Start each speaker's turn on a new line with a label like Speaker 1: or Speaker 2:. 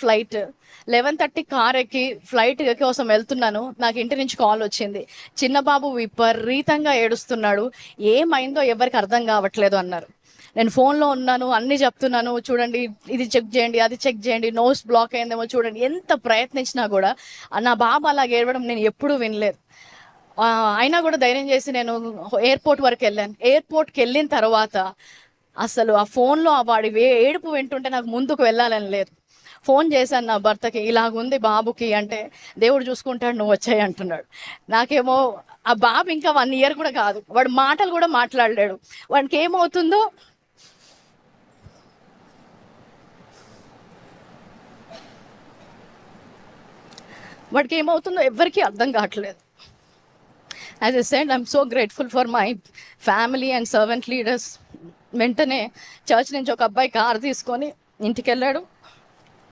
Speaker 1: Flight 11:30 car ఎక్కి flight కోసం వెళ్తున్నాను. నాకు ఇంటి నుంచి కాల్ వచ్చింది, చిన్న బాబు విపరీతంగా ఏడుస్తున్నాడు, ఏమైందో ఎవరికి అర్థం కావట్లేదు అన్నారు. నేను ఫోన్లో ఉన్నాను, అన్నీ చెప్తున్నాను, చూడండి ఇది చెక్ చేయండి, అది చెక్ చేయండి, నోస్ బ్లాక్ అయిందేమో చూడండి. ఎంత ప్రయత్నించినా కూడా నా బాబు అలాగ ఏడవడం నేను ఎప్పుడూ వినలేదు. అయినా కూడా ధైర్యం చేసి నేను ఎయిర్పోర్ట్ వరకు వెళ్ళాను. ఎయిర్పోర్ట్కి వెళ్ళిన తర్వాత అసలు ఆ ఫోన్లో వాడి ఏడుపు వింటుంటే నాకు ముందుకు వెళ్ళాలని లేదు. ఫోన్ చేశాను నా భర్తకి, ఇలాగుంది బాబుకి అంటే, దేవుడు చూసుకుంటాడు నువ్వు వచ్చాయి అంటున్నాడు. నాకేమో ఆ బాబు ఇంకా 1 ఇయర్ కూడా కాదు, వాడు మాటలు కూడా మాట్లాడలేడు. వాడికి ఏమవుతుందో ఎవరికీ అర్థం కావట్లేదు. As I said, I'm so grateful for my family and servant leaders. వెంటనే చర్చ్ నుంచి ఒక అబ్బాయి కారు తీసుకొని ఇంటికి వెళ్ళాడు.